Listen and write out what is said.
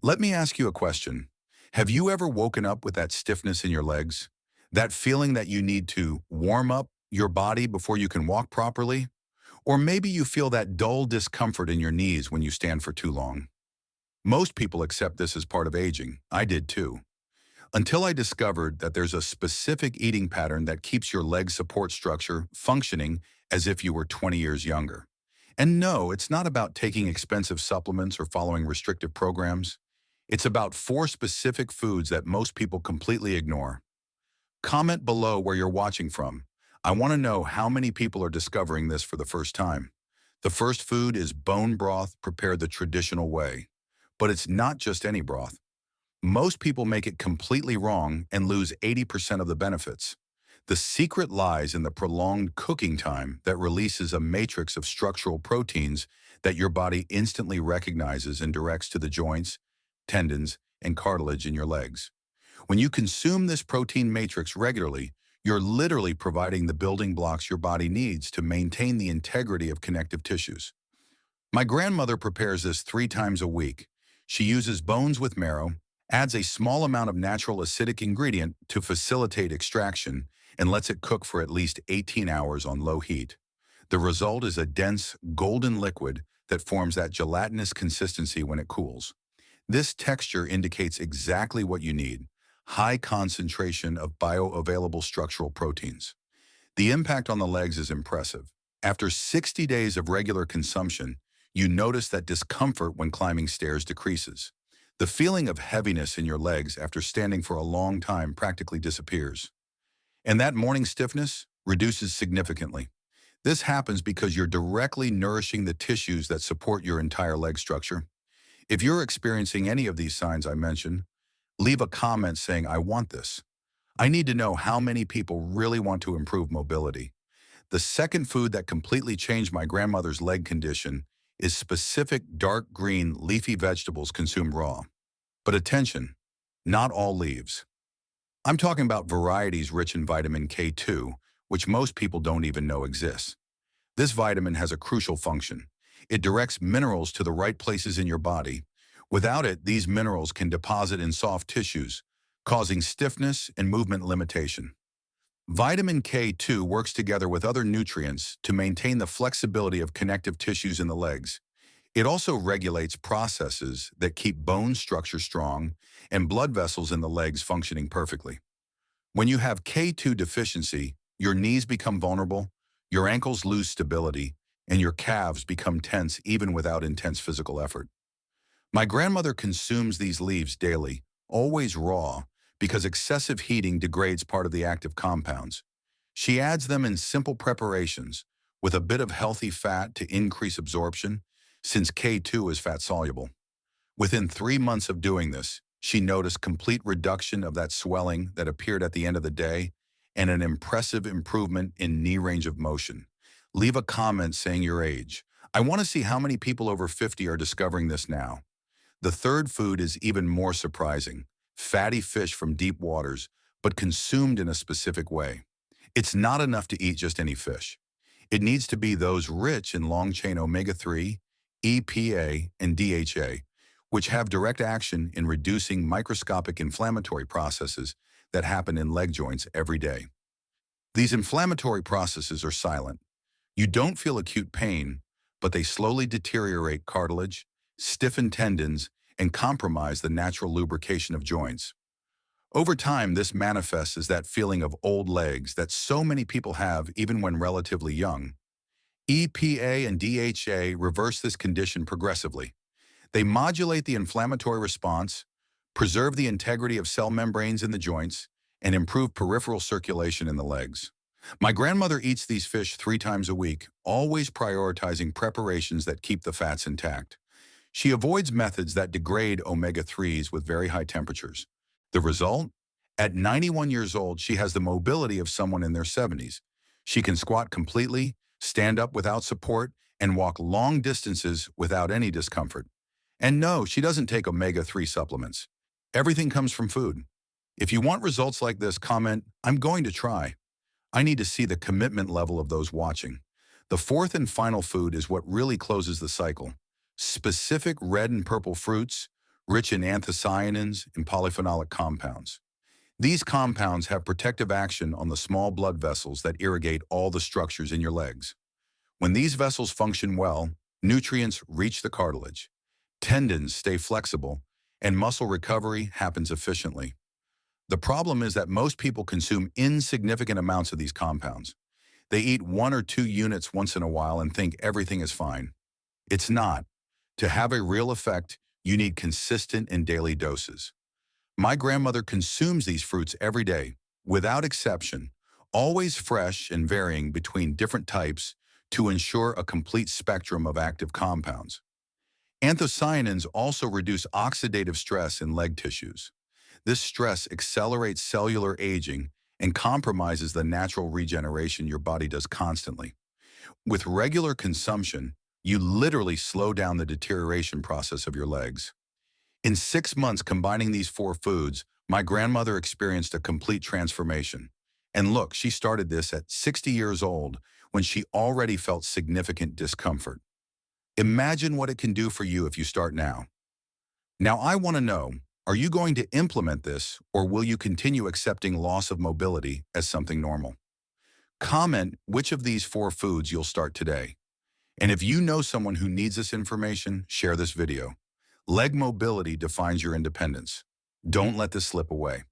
Let me ask you a question. Have you ever woken up with that stiffness in your legs? That feeling that you need to warm up your body before you can walk properly? Or maybe you feel that dull discomfort in your knees when you stand for too long. Most people accept this as part of aging. I did too. Until I discovered that there's a specific eating pattern that keeps your leg support structure functioning as if you were 20 years younger. And no, it's not about taking expensive supplements or following restrictive programs. It's about four specific foods that most people completely ignore. Comment below where you're watching from. I want to know how many people are discovering this for the first time. The first food is bone broth prepared the traditional way. But it's not just any broth. Most people make it completely wrong and lose 80% of the benefits. The secret lies in the prolonged cooking time that releases a matrix of structural proteins that your body instantly recognizes and directs to the joints, tendons, and cartilage in your legs. When you consume this protein matrix regularly, you're literally providing the building blocks your body needs to maintain the integrity of connective tissues. My grandmother prepares this 3 times a week. She uses bones with marrow, adds a small amount of natural acidic ingredient to facilitate extraction, and lets it cook for at least 18 hours on low heat. The result is a dense, golden liquid that forms that gelatinous consistency when it cools. This texture indicates exactly what you need: high concentration of bioavailable structural proteins. The impact on the legs is impressive. After 60 days of regular consumption, you notice that discomfort when climbing stairs decreases. The feeling of heaviness in your legs after standing for a long time practically disappears. And that morning stiffness reduces significantly. This happens because you're directly nourishing the tissues that support your entire leg structure. If you're experiencing any of these signs I mentioned, leave a comment saying, "I want this." I need to know how many people really want to improve mobility. The second food that completely changed my grandmother's leg condition is specific dark green leafy vegetables consumed raw. But attention, not all leaves. I'm talking about varieties rich in vitamin K2, which most people don't even know exists. This vitamin has a crucial function. It directs minerals to the right places in your body. Without it, these minerals can deposit in soft tissues, causing stiffness and movement limitation. Vitamin K2 works together with other nutrients to maintain the flexibility of connective tissues in the legs. It also regulates processes that keep bone structure strong and blood vessels in the legs functioning perfectly. When you have K2 deficiency, your knees become vulnerable, your ankles lose stability, and your calves become tense even without intense physical effort. My grandmother consumes these leaves daily, always raw, because excessive heating degrades part of the active compounds. She adds them in simple preparations with a bit of healthy fat to increase absorption, since K2 is fat-soluble. Within 3 months of doing this, she noticed complete reduction of that swelling that appeared at the end of the day and an impressive improvement in knee range of motion. Leave a comment saying your age. I want to see how many people over 50 are discovering this now. The third food is even more surprising: fatty fish from deep waters, but consumed in a specific way. It's not enough to eat just any fish. It needs to be those rich in long-chain omega-3, EPA, and DHA, which have direct action in reducing microscopic inflammatory processes that happen in leg joints every day. These inflammatory processes are silent. You don't feel acute pain, but they slowly deteriorate cartilage, stiffen tendons, and compromise the natural lubrication of joints. Over time, this manifests as that feeling of old legs that so many people have even when relatively young. EPA and DHA reverse this condition progressively. They modulate the inflammatory response, preserve the integrity of cell membranes in the joints, and improve peripheral circulation in the legs. My grandmother eats these fish 3 times a week, always prioritizing preparations that keep the fats intact. She avoids methods that degrade omega-3s with very high temperatures. The result? At 91 years old, she has the mobility of someone in their 70s. She can squat completely, stand up without support, and walk long distances without any discomfort. And no, she doesn't take omega-3 supplements. Everything comes from food. If you want results like this, comment, "I'm going to try." I need to see the commitment level of those watching. The fourth and final food is what really closes the cycle: specific red and purple fruits, rich in anthocyanins and polyphenolic compounds. These compounds have protective action on the small blood vessels that irrigate all the structures in your legs. When these vessels function well, nutrients reach the cartilage, tendons stay flexible, and muscle recovery happens efficiently. The problem is that most people consume insignificant amounts of these compounds. They eat 1 or 2 units once in a while and think everything is fine. It's not. To have a real effect, you need consistent and daily doses. My grandmother consumes these fruits every day, without exception, always fresh and varying between different types to ensure a complete spectrum of active compounds. Anthocyanins also reduce oxidative stress in leg tissues. This stress accelerates cellular aging and compromises the natural regeneration your body does constantly. With regular consumption, you literally slow down the deterioration process of your legs. In 6 months combining these four foods, my grandmother experienced a complete transformation. And look, she started this at 60 years old when she already felt significant discomfort. Imagine what it can do for you if you start now. Now I want to know, are you going to implement this or will you continue accepting loss of mobility as something normal? Comment which of these four foods you'll start today. And if you know someone who needs this information, share this video. Leg mobility defines your independence. Don't let this slip away.